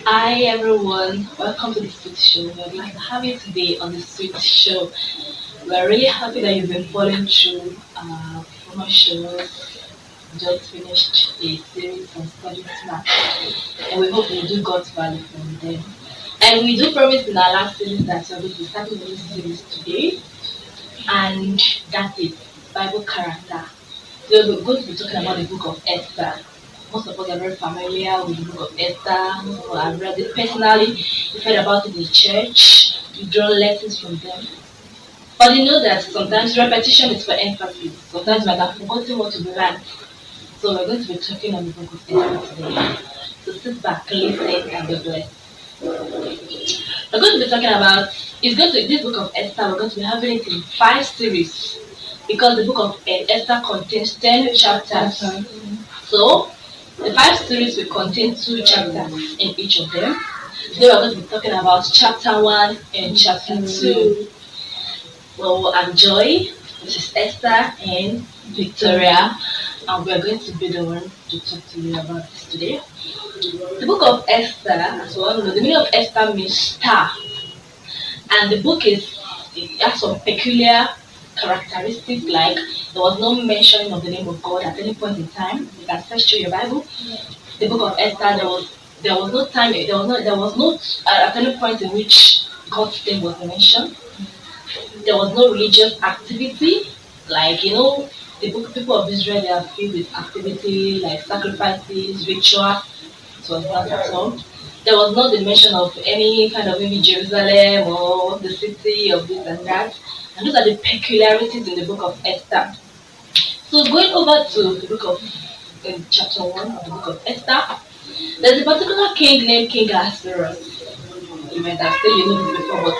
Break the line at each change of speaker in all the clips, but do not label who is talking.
Hi everyone, welcome to the SWIT show. We're glad to have you today on the SWIT show. We're really happy that you've been following through former shows. Just finished a series on study smart, and we hope you do God's value from them. And we do promise in our last series that we're going to be starting a new series today, and that is Bible character. So we're going to be talking about the Book of Esther. Most of us are very familiar with the Book of Esther. Most of us have read it personally. We've heard about it in church. We've drawn lessons from them. But you know that sometimes repetition is for emphasis. Sometimes we have forgotten what we learned. So we're going to be talking on the Book of Esther today. So sit back, listen, and be blessed. We're going to be talking about this Book of Esther. We're going to be having it in 5 series because the Book of Esther contains 10 chapters. So the 5 series will contain 2 chapters in each of them. Today we're going to be talking about chapter 1 and chapter 2. Well, I'm Joy, this is Esther and Victoria, and we're going to be the one to talk to you about this today. The Book of Esther, as we all know, the meaning of Esther means star, and the book it has some peculiar characteristics, like there was no mentioning of the name of God at any point in time. You can search through your Bible. The Book of Esther, there was no time, there was no at any point in which God's name was mentioned. There was no religious activity, like the people of Israel, they are filled with activity like sacrifices, rituals. It was not at all. There was not the mention of any kind of maybe Jerusalem or the city of this and that. And those are the peculiarities in the Book of Esther. So going over to the book of chapter 1 of the Book of Esther, there's a particular king named King Ahasuerus. You might have said you know this before, but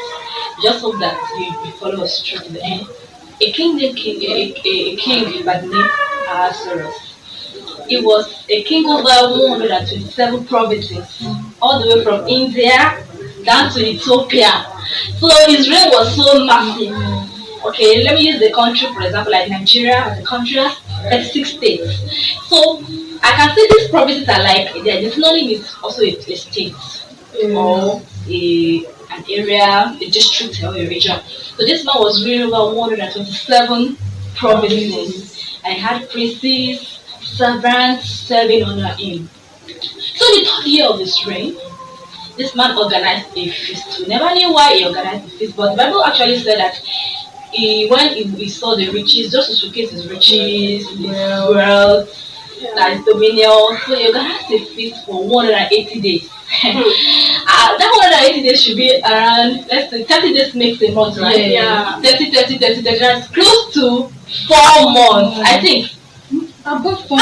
just hope that you follow us through to the end. A king named a king by the name Ahasuerus. He was a king over 127 provinces, all the way from India down to Ethiopia. So his reign was so massive. Okay, let me use the country for example, like Nigeria as a country has 36 states. So I can say these provinces are like the synonym is also a state or an area, a district or a region. So this man was ruling over 127 provinces and he had princes, servants serving under him. So in the 3rd year of his reign, this man organized a feast. We never knew why he organized a feast, but the Bible actually said that when he saw the riches, just to showcase his riches, his wealth, his dominion, so he organized a feast for 180 days. That 180 days should be around, let's say, 30 days makes a month, right? Yeah. 30, that's close to 4 months, I think. About 4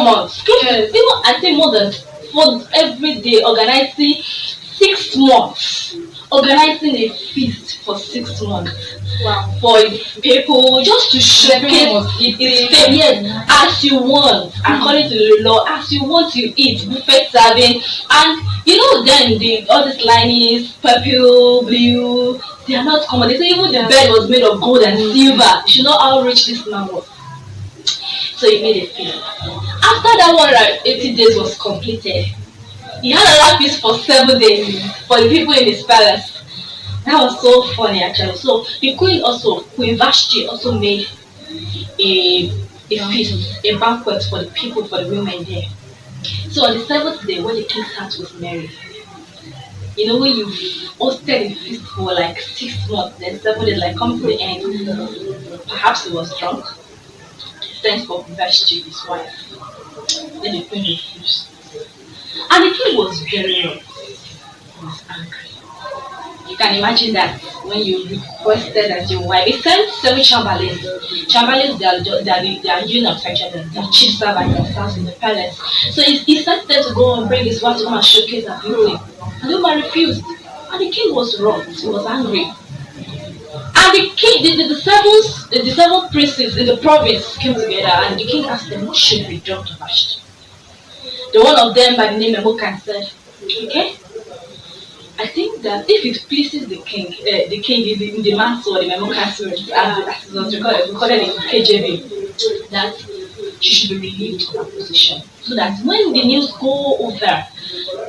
months. Yes. Even I think more than for every day organizing 6 months. Organizing a feast for 6 months. Wow. For people just to showcase its fame. Yes, as you want, according to the law, as you want you eat, buffet serving, and then all these linings, purple, blue, they are not common. They say even the bed was made of gold and silver. You know how rich this man was. So he made a feast. After that 180 days was completed, he had another feast for 7 days for the people in his palace. That was so funny actually. So the Queen Vashti also made a feast, a banquet for the people, for the women there. So on the 7th day, when the king's heart was merry, when you hosted a feast for like 6 months, then 7 days like come to the end, perhaps he was drunk. Sent for Vashti, his wife. Then the queen refused. And the king was very wrong. He was angry. You can imagine that when you requested as your wife, he sent 7 chamberlains. Chamberlains, they are eunuchs actually, they are chief servants themselves in the palace. So he sent them to go and bring his wife to come and showcase her beauty. And the woman refused. And the king was wrong. He was angry. And the king, the 7 princes in the province came together, and the king asked them, what should be done to Vashti? The one of them by the name of Memucan said, okay, I think that if it pleases the king in the man's word, the Memucan's word, as it was recorded in KJV, that she should be relieved of her position. So that when the news go over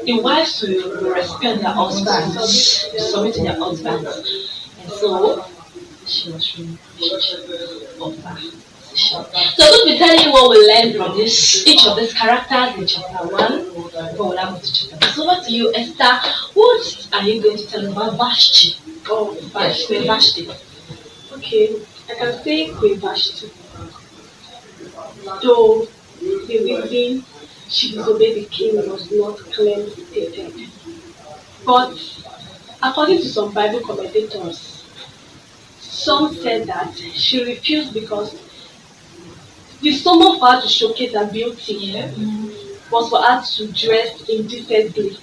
the wives will respect their husbands, submit to their husbands. And so she was really appreciative of that. So I'm going to be telling you what we learned from this each of these characters in chapter 1. But we'll now go to chapter 2. So over to you, Esther. What are you going to tell us about Vashti?
Oh,
Yes, Queen Vashti.
okay. I can say Queen Vashti. Though the reason she disobeyed the king was not clearly stated. But according to some Bible commentators, some said that she refused because the summer for her to showcase her beauty was for her to dress indecently.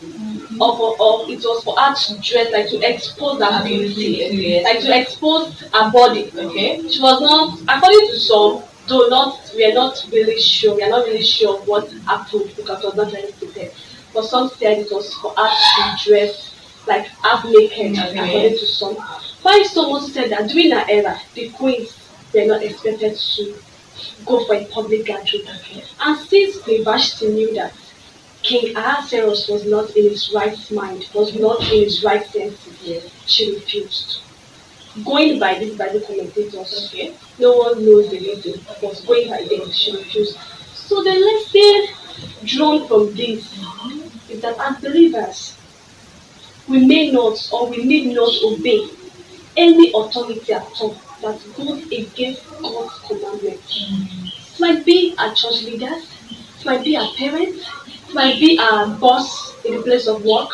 Or it was for her to dress, like to expose her beauty,
Okay.
like to expose her body.
Okay.
She was not, according to some, though not, we are not really sure, we are not really sure what happened because it was not very stated. But some said it was for her to dress like half naked,
Okay.
according to some. While someone said that during her era, the queens were not expected to go for a public gathering.
Okay.
And since Queen Vashti knew that King Ahasuerus was not in his right mind, was not in his right senses, she refused. Going by these Bible commentators,
Okay.
no one knows the reason, but going by them, she refused. So the lesson drawn from this is that as believers, we may not or we need not obey any authority at all that goes against God's commandments. It might be our church leaders, it might be our parents, it might be our boss in the place of work.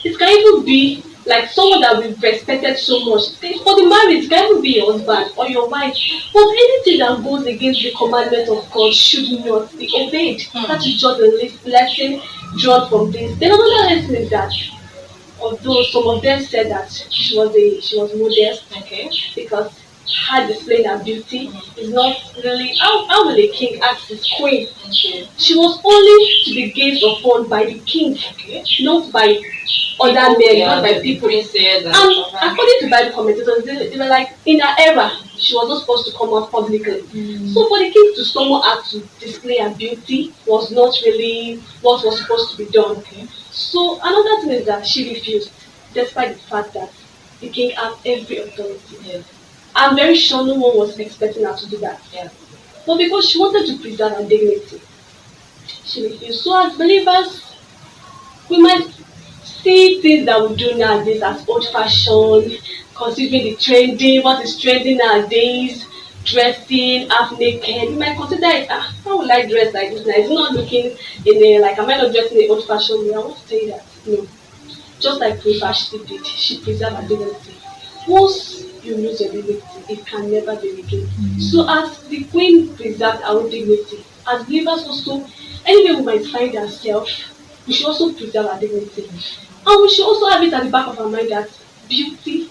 It can even be like someone that we've respected so much. For the marriage, it can even be your husband or your wife. But anything that goes against the commandment of God should not be obeyed. That is just a lesson drawn from this. Then another lesson is that although some of them said that she was modest,
Okay.
because her displaying her beauty is not really how will a king ask his queen?
Okay.
She was only to be gazed upon by the king,
Okay.
not by other men, not by
the
people.
princess and
And according to Bible commentators, they were like in her era, she was not supposed to come out publicly. So for the king to summon her to display her beauty was not really what was supposed to be done.
Okay.
So another thing is that she refused, despite the fact that the king had every authority.
Yeah.
I'm very sure no one was expecting her to do that.
Yeah.
But because she wanted to preserve her dignity, she refused. So as believers, we might see things that we do nowadays as old-fashioned, considering the trending, what is trending nowadays, dressing half naked. We might consider it, how will I dress like this now? It's not looking in a, like, am I not dressing in an old-fashioned way? I want to tell you that, no. Just like Queen Vashti did, she preserved her dignity. Once you lose your dignity, it can never be regained. So as the queen preserved our own dignity, as believers also, anywhere we might find ourselves, we should also preserve our dignity. And we should also have it at the back of our mind that beauty,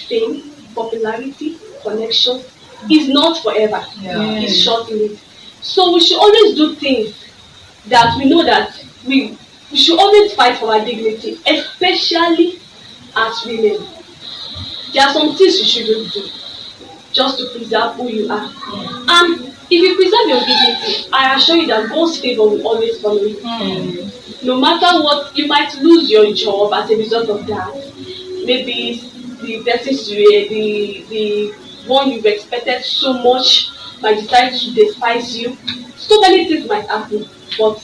fame, popularity, connection is not forever.
Yeah.
It's short-lived. So we should always do things that we know that we should always fight for our dignity, especially as women. There are some things you shouldn't do just to preserve who you are. And if you preserve your dignity, I assure you that God's favor will always follow you. No matter what, you might lose your job as a result of that. Maybe the persons the one you've expected so much might decide to despise you. So many things might happen, but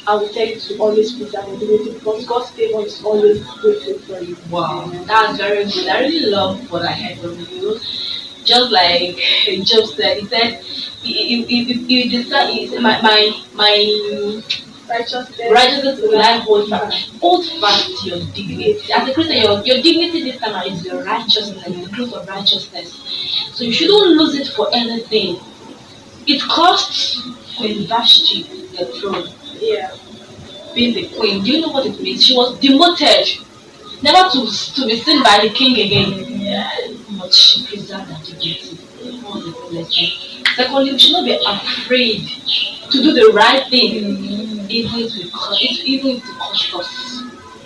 I will tell you to always preserve your dignity because God's favor is always waiting for you.
Wow, that's very good. I really love what I heard from you. Just like Job said, he said, "If decide my righteousness will I hold fast. Hold fast to your dignity. As a Christian, your dignity this time is your righteousness, the truth of righteousness. So you shouldn't lose it for anything. It cost Queen Vashti the throne.
Yeah.
Being the queen. Do you know what it means? She was demoted, never to be seen by the king again. But she preserved her dignity. That was a good lesson. Secondly, we should not be afraid to do the right thing, even if it costs us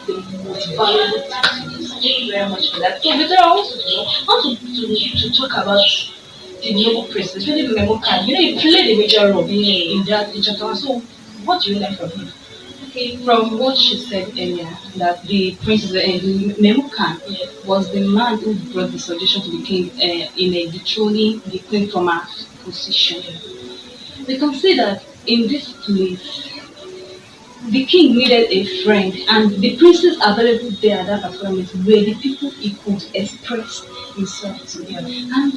the most valuable thing. Thank you very much for that. So, Victoria, I want to talk about the noble princess, especially the Memokan. You know, he played a major role in that chapter. So, what do you learn from him? From what she said earlier, that the princess Memucan
Yes.
was the man who brought the suggestion to the king in a dethroning the queen from her position. We can see that in this place, the king needed a friend, and the princes available there at that particular moment were the people he could express himself to. And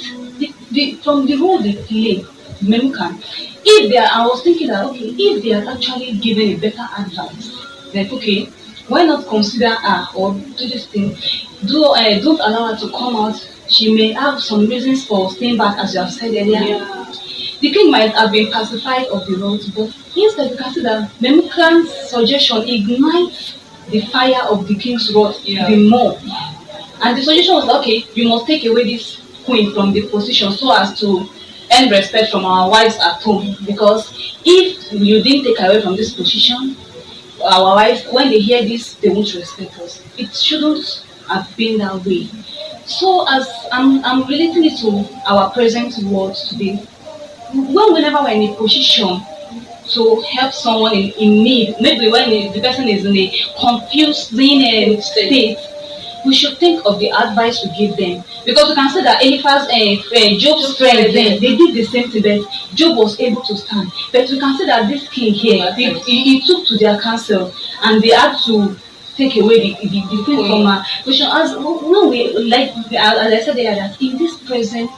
from the role they play, Memucan, if they are, I was thinking that okay, if they are actually given a better advice, like okay, why not consider her or do this thing? Don't allow her to come out. She may have some reasons for staying back, as you have said earlier.
Yeah.
The king might have been pacified of the road, but instead you can see that Memucan's suggestion ignites the fire of the king's wrath even more. And the suggestion was okay, you must take away this queen from the position so as to earn respect from our wives at home. Because if you didn't take her away from this position, our wives, when they hear this, they won't respect us. It shouldn't have been that way. So as I'm relating it to our present world today, whenever we're in a position to help someone in need, maybe when the person is in a confusing state, we should think of the advice we give them. Because we can say that Eliphaz and Job's friends, they did the same thing, but Job was able to stand. But we can say that this king here, he took to their counsel and they had to take away the queen from her position. As when we, like, as I said earlier, that in this present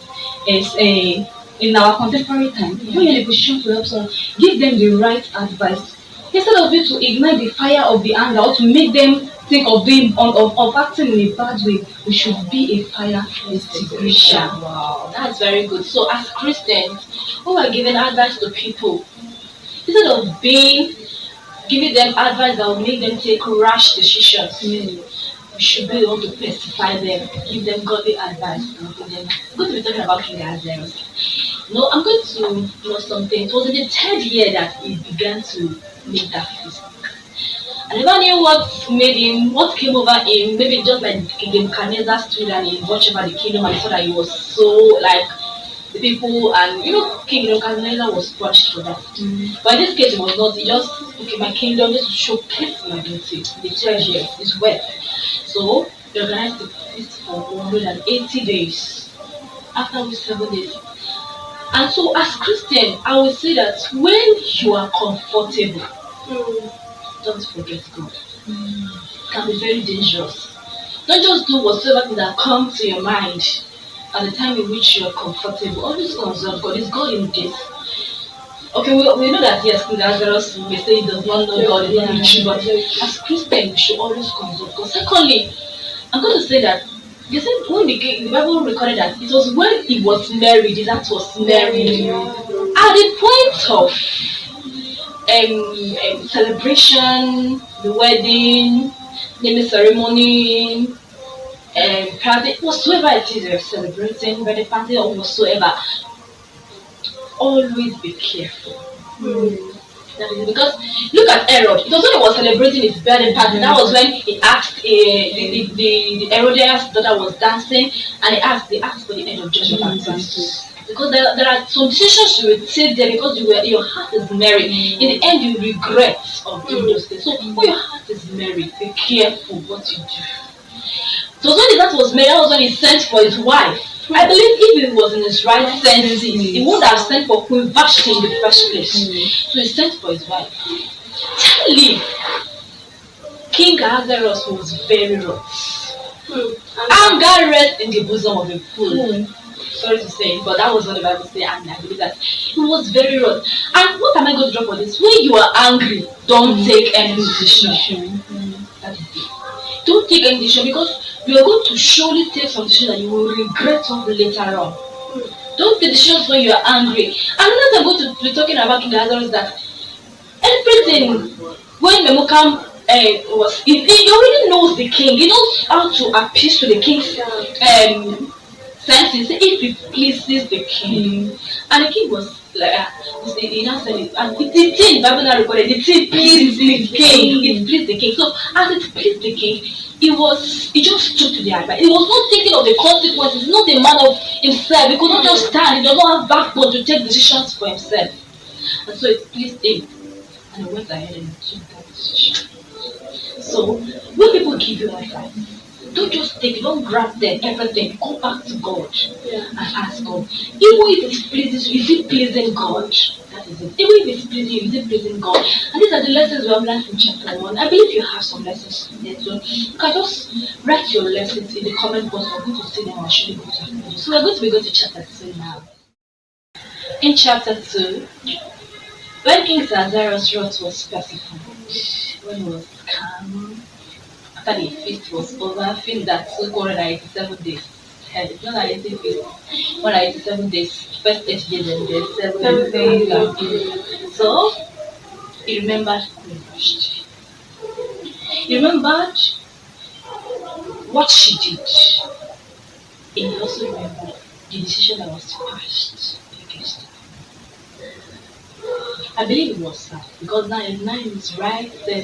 is in our contemporary time, when you're in a position to help someone, give them the right advice. Instead of you to ignite the fire of the anger or to make them think of doing of acting in a bad way, we should be a fire extinguisher.
Wow, that's very good. So as Christians who are giving advice to people, instead of giving them advice that will make them take rash decisions, we should be able to pacify them, give them godly advice, and give them. I'm going to be talking about King Ahasuerus. No, I'm going to know something. It was in the third year that he began to make that feast. I never knew what came over him. Maybe just like King Nebuchadnezzar stood and he watched over the kingdom and saw that he was so like the people, and King Nebuchadnezzar was punished for that. But in this case, it was not. He just okay, my kingdom just to showcase my beauty. The treasure is wealth. So they organized the feast for 180 days. After which 7 days. And so as Christian, I would say that when you are comfortable, don't forget God. It can be very dangerous. Don't just do whatsoever thing that comes to your mind at the time in which you are comfortable. Always consult God. Is God in this? Okay, we know that yes, King Ahasuerus may say he does not know God, is not really true, but as Christians, we should always consult God. Secondly, I'm going to say that you said when the Bible recorded that it was when he was married, his act was married. At the point of celebration, the wedding, naming ceremony, party, whatsoever it is you're celebrating, birthday party or whatsoever, always be careful. That is because look at Herod. It was when he was celebrating his birthday party. That was when he asked the Herodias' daughter was dancing, and they asked for the end of John the Baptist. Because there are some decisions you will take there because your heart is merry. In the end, you regret of doing those things. So when your heart is merry, be careful what you do. So when that was made, that was when he sent for his wife. I believe if he was in his right senses, he would have sent for Queen Vashti in the first place. So he sent for his wife. Tell me, King Ahasuerus was very rough. Anger rests in the bosom of a fool. Sorry to say, but that was what the Bible said, and I believe that it was very rough. And what am I going to drop for this? When you are angry, don't take any decision. That is it. Don't take any decision because you are going to surely take some decision that you will regret of later on. Don't take decisions when you are angry. Another thing I'm going to be talking about King Ahasuerus is that everything when Memucan he already knows the king. He knows how to appease to the king's senses if it pleases the king. And the king was like he now said it, and the thing Bible now recorded, the thing pleased the king. It pleased the king. So as it pleased the king, he just stood to the advice. He was not thinking of the consequences. He's not a man of himself. He could not just stand. He does not have backbone to take decisions for himself. And so it pleased him. And he went ahead and took that
decision. So when people give you advice, don't just take it, don't grab them, everything. Go back to God and ask God. Even if it pleases you, is it pleasing God? That is it. Even if it's pleasing you, is it pleasing God? And these are the lessons we have learned from chapter 1. I believe you have some lessons there too. You can just write your lessons in the comment box. We're going to see them and show you what you have. So we're going to be going to chapter 2 now. In chapter 2, when King Lazarus' wrath was pacified, when he was calm, after the feast was over, feast that took 187 days. It's not 80 feast, 187 days, first 8 days and then 7 days. So he remembered who he washed. He remembered what she did. And he also remembered the decision that was passed against her. I believe it was sad because now is right there.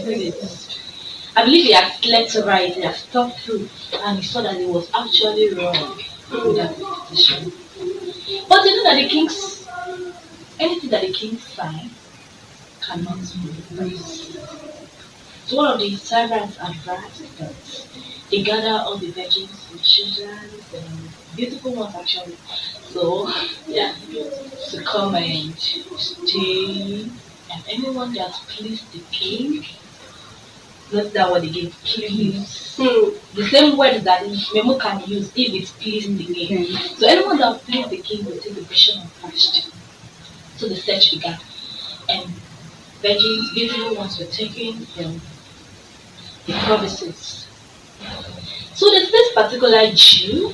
I believe he had slept right, he had thought through, and he saw that it was actually wrong with that decision. But you know that anything that the king sign cannot be reversed. So one of the servants advised that they gather all the virgins, the children, and beautiful ones actually. So yeah, to come and stay, and anyone that pleased the king. Not that word again, please. The same word that Memo can use if it pleased the king. So anyone that pleased the king will take the vision of fast. So the search began. And virgins, beautiful ones were taken from the provinces. So there's this particular Jew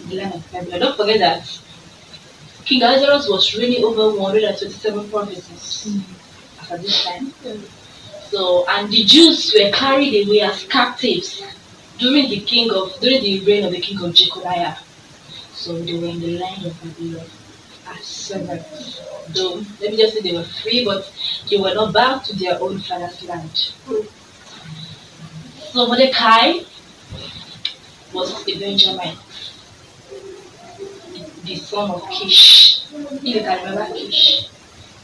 in the land of Babylon. Don't forget that King Lazarus was reigning over 127 provinces at this time. So, and the Jews were carried away as captives during the reign of the king of Jeconiah. So they were in the land of Babylon as servants. Though let me just say they were free, but they were not back to their own father's land. So Mordecai was a Benjamin, the son of Kish. If you can remember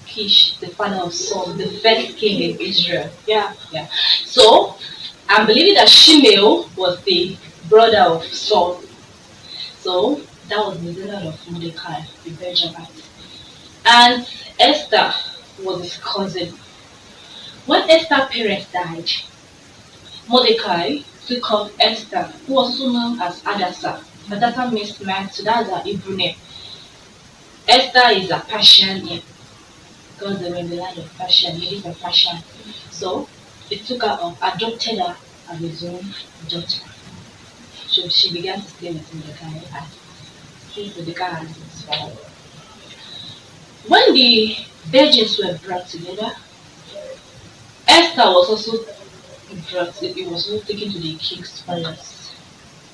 Kish, the father of Saul, the first king in Israel. Yeah. So I'm believing that Shimei was the brother of Saul. So that was the brother of Mordecai, the Benjamite. And Esther was his cousin. When Esther's parents died, Mordecai took up Esther, who was also known as Hadassah. Hadassah means man, so that's her Hebrew name. Esther is a Persian name because they were in the land of Persia, ladies of Persia. So he took her up, adopted her as his own daughter. So she began to stay with Mordecai as Mordecai as his father. When the virgins were brought together, Esther was also brought, it was also taken to the king's palace.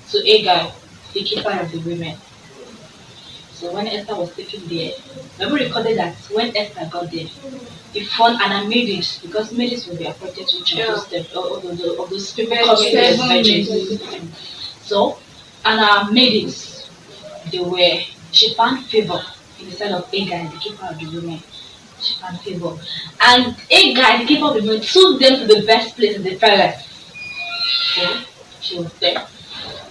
So Agai, the keeper of the women. So when Esther was taken there, Bible recorded that when Esther got there, he found an maidens, because maidens will be appointed to each of those people coming as virgins. So, and our maidens, she found favor in the sight of Agai, the keeper of the women. She found favor. And Agai, the keeper of the women, took them to the best place in the palace. So she was there.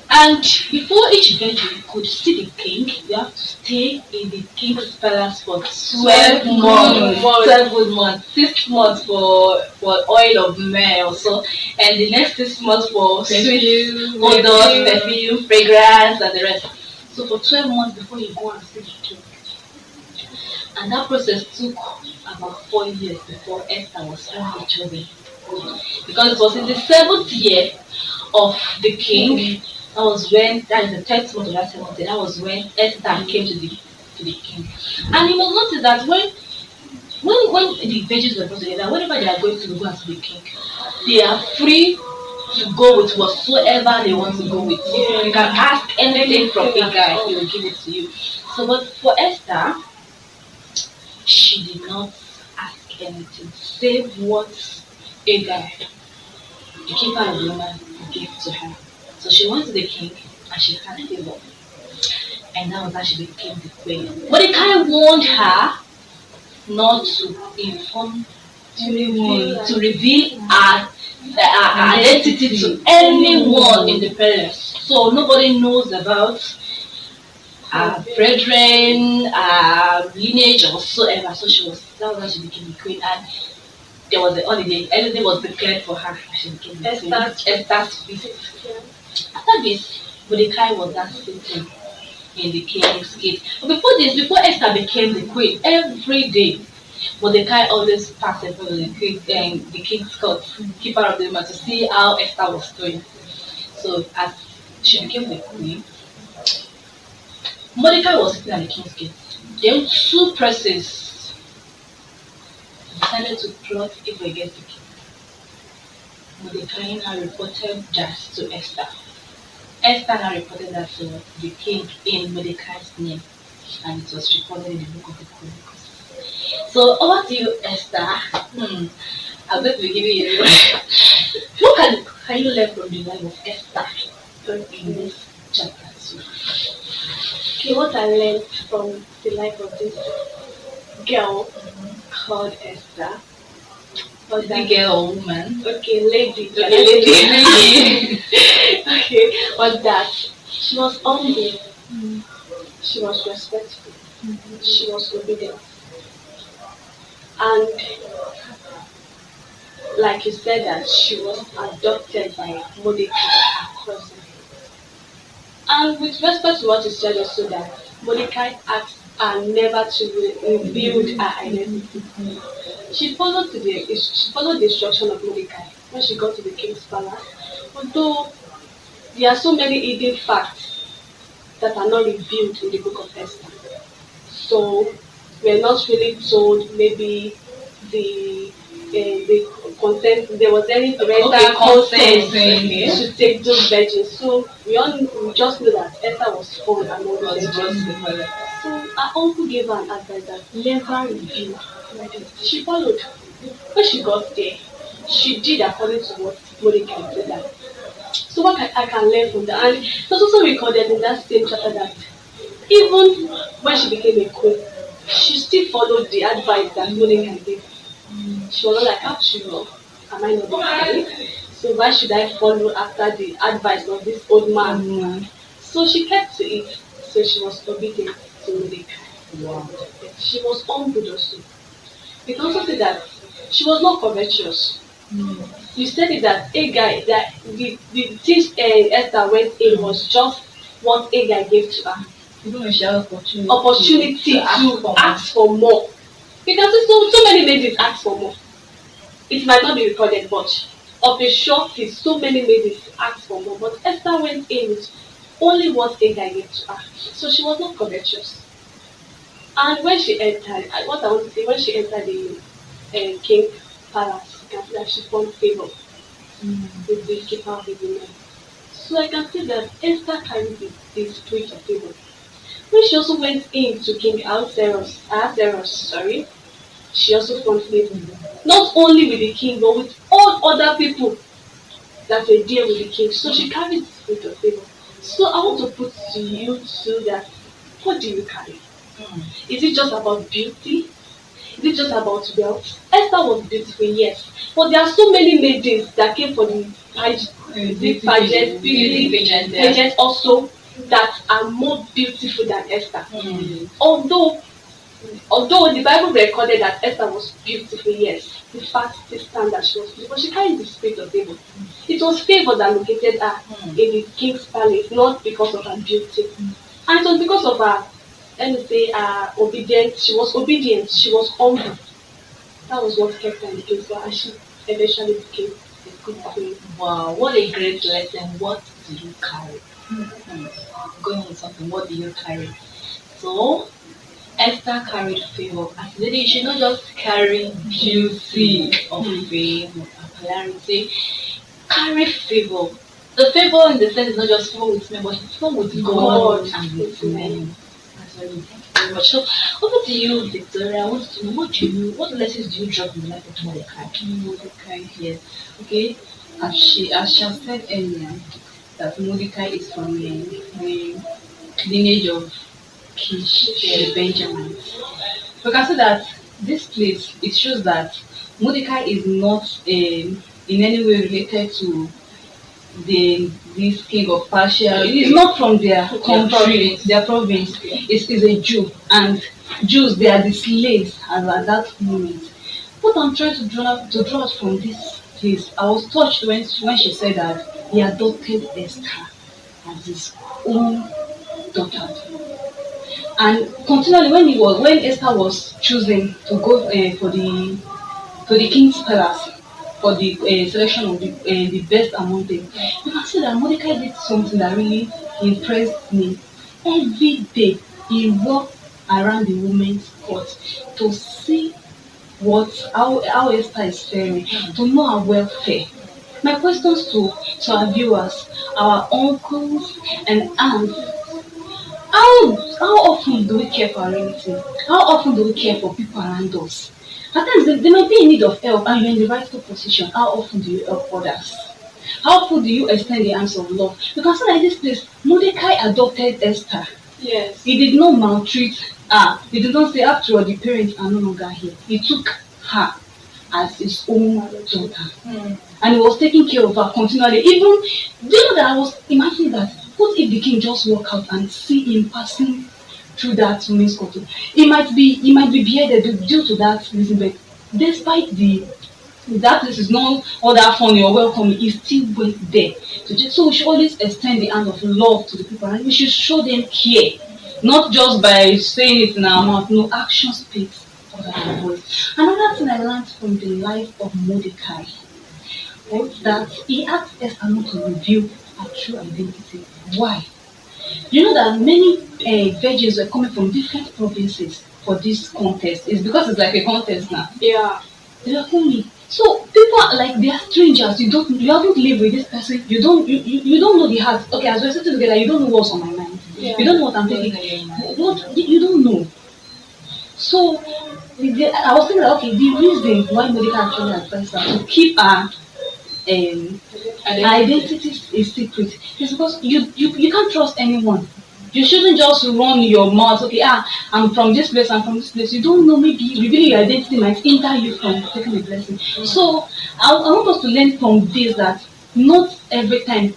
And before each virgin could see the king, you have to stay in the king's palace for 12 months. 12 good months. 6 months for oil of myrrh also, and the next 6 months for sweet odors, perfume, fragrance, and the rest. So for 12 months before you go and see the king. And that process took about 4 years before Esther was finally chosen. Because it was in the 7th year of the king. That is the 10th month of that 7th year. That was when Esther came to the king. And you must notice that when the virgins were brought together, whenever they are going to go and see the king, they are free to go with whatsoever they want to go with. You can ask anything from a guy, he will give it to you. So, but for Esther, she did not ask anything save what Agai, the keeper of the woman, gave to her. So she went to the king and she had favor. And that was how she became the queen. Mordecai warned her not to inform to reveal our identity to anyone in the palace. So nobody knows about our brethren, our lineage, or whatsoever. So that was how she became the queen. And there was a holiday, everything was declared for her. And she became the queen. Esther's visit. After this, Mordecai was that sitting in the king's gate. But before Esther became the queen, every day Mordecai always passed in front of the king's court, keeper of the room, to see how Esther was doing. So as she became the queen, Mordecai was sitting at the king's gate. Then two persons decided to plot evil against the king. Mordecai now reported that to Esther. Esther now reported that to the king in Mordecai's name, and it was recorded in the book of the Chronicles. So over to you, Esther. I'm going to be giving you what can you learn from the life of Esther in this chapter 2?
Okay, what I learned from the life of this girl called Esther was that
girl or woman?
Okay, lady.
Lady.
Okay, was that she was humble, she was respectful, she was obedient, and like you said, that she was adopted by Mordecai, her cousin. And with respect to what you said also, that Mordecai asked her never to rebuild her identity. She followed the instruction of Mordecai when she got to the king's palace. Although there are so many hidden facts that are not revealed in the book of Esther. So we're not really told maybe the consent, there was any parental consent to take those virgins. So we just know that Esther was found among the virgins. So her uncle gave her an advice that never reveal. She followed. When she got there, she did according to what Mordecai said her. So what I can learn from that, and it was also recorded in that same chapter that even when she became a queen, she still followed the advice that Mordecai gave. She was not like, am I not the queen? So why should I follow after the advice of this old man? So she kept to it. So she was obedient to Mordecai.
Wow.
She was humble also. You can also say that she was not covetous. You said it that Agai, that the things Esther went in was just what Agai gave to her.
Even when she had
opportunity to ask for more. You can see so many maidens ask for more. It might not be recorded, but of a short list, so many maidens asked for more. But Esther went in with only what Agai gave to her. So she was not covetous. And when she entered, what I want to say, when she entered the king's palace, you can see that she found favor with the keeper of the women. So I can see that Esther carried the spirit of favor. When she also went into King Ahasuerus, she also found favor. Not only with the king, but with all other people that were there with the king. So she carried the spirit of favor. So I want to put to you too that, what do you carry? Is it just about beauty? Is it just about wealth? Esther was beautiful, yes. But there are so many maidens that came for the pageant also that are more beautiful than Esther. Although the Bible recorded that Esther was beautiful, yes, the fact still stands that she was beautiful, but she carried the spirit of favor. It was favor that located her in the king's palace, not because of her beauty. And it was because of her, let me say, obedience. She was obedient, she was humble. That was what kept her in the king's palace, and she eventually became a good queen.
Wow, what a great lesson. What did you carry? Going on something, what do you carry? So Esther carried favor. As a lady, you should not just carry beauty or fame or popularity. Carry favor. The favor in the sense is not just favor with men, but favor with God and with men. That's very very much. So over to you, Victoria. I want to know what lessons do you draw from the life of Mordecai?
Mordecai, yes. Okay, as she has said earlier, that Mordecai is from the lineage of Kish, the Benjamins. We can see that this place, it shows that Mordecai is not in any way related to this king of Persia. He's not from their country, their province. Is a Jew, and Jews, they are the slaves as at that moment. What I'm trying to draw out from this is, I was touched when she said that he adopted Esther as his own daughter. And continually, when Esther was choosing to go to the king's palace for the selection of the best among them, you can see that Mordecai did something that really impressed me. Every day he walked around the women's court to see how Esther is faring, to know her welfare. My questions to our viewers, our uncles and aunts, how often do we care for our relatives? How often do we care for people around us? At times they might be in need of help and you're in the rightful position. How often do you help others? How often do you extend the arms of love? You can see that in this place, Mordecai adopted Esther.
Yes.
He did not maltreat her. He did not say, after all, the parents are no longer here. He took her as his own daughter. And he was taking care of her continually. Even, do you know that I was imagining that, what if the king just walk out and see him passing through that women's court? He might be beheaded due to that reason, but despite that place is not all that funny or welcoming, he still went there. So we should always extend the hand of love to the people, and we should show them care, not just by saying it in our mouth. No, action speaks louder than voice. Another thing I learned from the life of Mordecai was that he asked Esther not to reveal her true identity. Why? You know that many virgins were coming from different provinces for this contest. It's because it's like a contest now.
Yeah.
They were coming. So people are like, they are strangers. You haven't lived with this person. You don't know the heart. Okay, as we're sitting together, you don't know what's on my mind.
Yeah.
You don't know what I'm thinking. What you don't know. So I was thinking that, okay, the reason why Mordecai actually advised her to keep her identity is secret is because you can't trust anyone. You shouldn't just run your mouth, okay, I'm from this place, I'm from this place. You don't know, maybe revealing your identity might hinder you from taking the blessing. So I want us to learn from this that not every time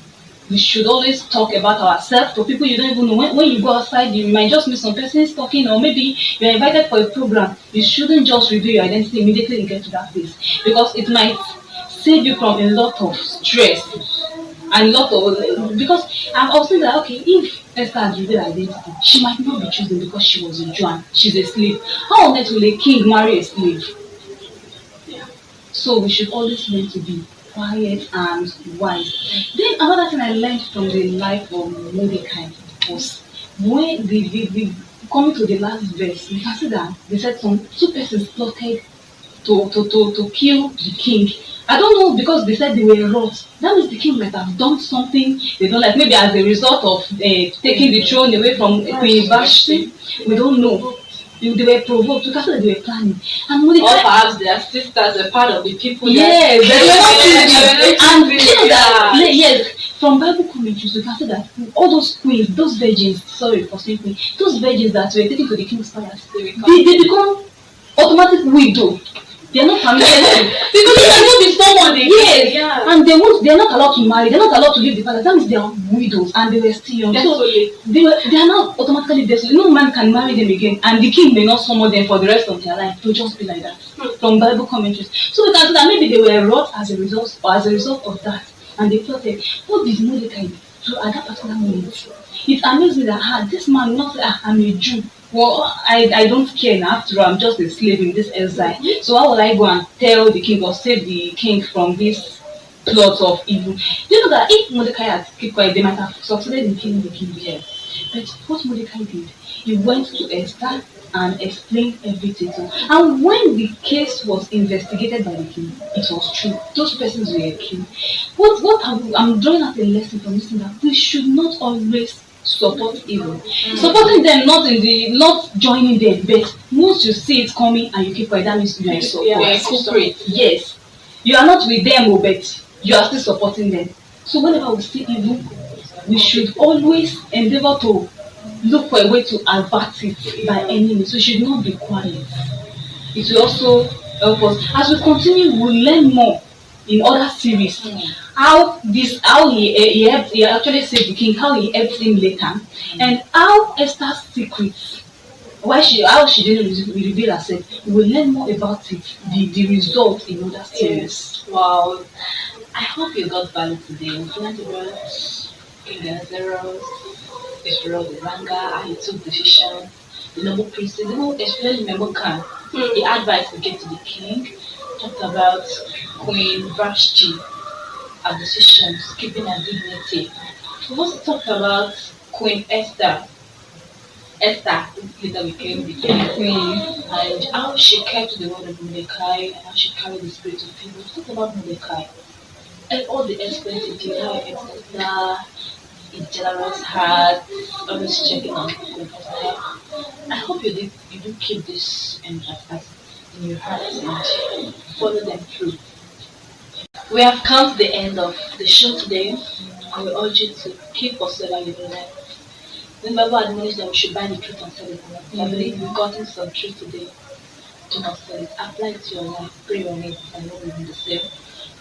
we should always talk about ourselves to people you don't even know. When you go outside, you might just meet some persons talking, or maybe you're invited for a program. You shouldn't just reveal your identity immediately you get to that place, because it might save you from a lot of stress and a lot of, because I was thinking that, okay, if Esther had revealed her identity, she might not be chosen because she was a Jew and she's a slave. How on earth will a king marry a slave?
Yeah.
So we should always learn to be quiet and wise. Then another thing I learned from the life of Mordecai was when we coming to the last verse, we can see that they said two persons plotted to kill the king. I don't know, because they said they were wrought. That means the king might have done something they don't like, maybe as a result of taking the throne away from Queen Vashti. We don't know. They were provoked because they were planning. And Mordecai,
Or perhaps their sisters were part of the people.
yes, they were not
And
choosing. And you know that, yes, from Bible commentaries, we can see that all those queens, those virgins, sorry for saying queen, those virgins that were taken to the king's palace, they become automatic widow. They are not permitted to, because they cannot be someone they get.
Yeah.
And they are not allowed to marry, they're not allowed to leave the palace. That means they are widows and they were still young. So they are not automatically desolate. No man can marry them again, and the king may not summon them for the rest of their life. They'll just be like that. From Bible commentaries. So we can see that maybe they were wrought as a result of that. And they plotted. What did Mordecai do at that particular moment? It amazed me that this man not say, I'm a Jew. Well, I don't care now. After all, I'm just a slave in this exile. So how will I go and tell the king or save the king from this plot of evil? Do you know that if Mordecai had kept quiet, they might have succeeded in killing the king here. But what Mordecai did, he went to Esther and explained everything to her. And when the case was investigated by the king, it was true. Those persons were killed. I'm drawing out a lesson from this thing, that we should not always support evil. Supporting them, not joining them, but once you see it coming and you keep quiet, that means you are in support. Yes, you are not with them, but you are still supporting them. So whenever we see evil, we should always endeavor to look for a way to avert it by any means. We should not be quiet. It will also help us. As we continue, we'll learn more in other series. How he actually saved the king, how he helped him later, and how Esther's secrets, why she how she didn't reveal herself. We will learn more about it, the result in other series.
Yes. Wow. I hope you got value today. We learned about King Zeros, Israel, the Ranga, how he took decision, the noble priestess, especially Memokan. The advice to get to the king. Talked about Queen Vashti, her decisions, keeping her dignity. We also talked about Queen Esther. Esther, who later became the queen, and how she kept the word of Mordecai and how she carried the spirit of people. We talked about Mordecai and all the exploits he did, how he helped Esther, his generous heart, always checking on Queen Esther. I hope you do keep this in your heart and follow them through. We have come to the end of the show today. I will urge you to keep whatsoever you do learn. Remember, admonish that we should buy the truth and sell it not. I believe we've gotten some truth today. Do not sell it. Apply it to your life. Pray on it and know will be the same.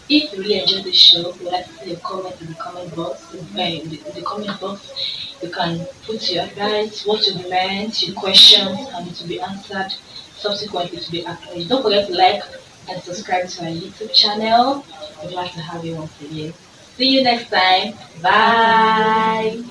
If you really enjoyed this show, we'd like to see a comment in the comment box. In the comment box, you can put your advice, what you learned, your questions, and it will be answered subsequently to be acknowledged. Don't forget to like and subscribe to our YouTube channel. We'd like to have you once again. See you next time. Bye.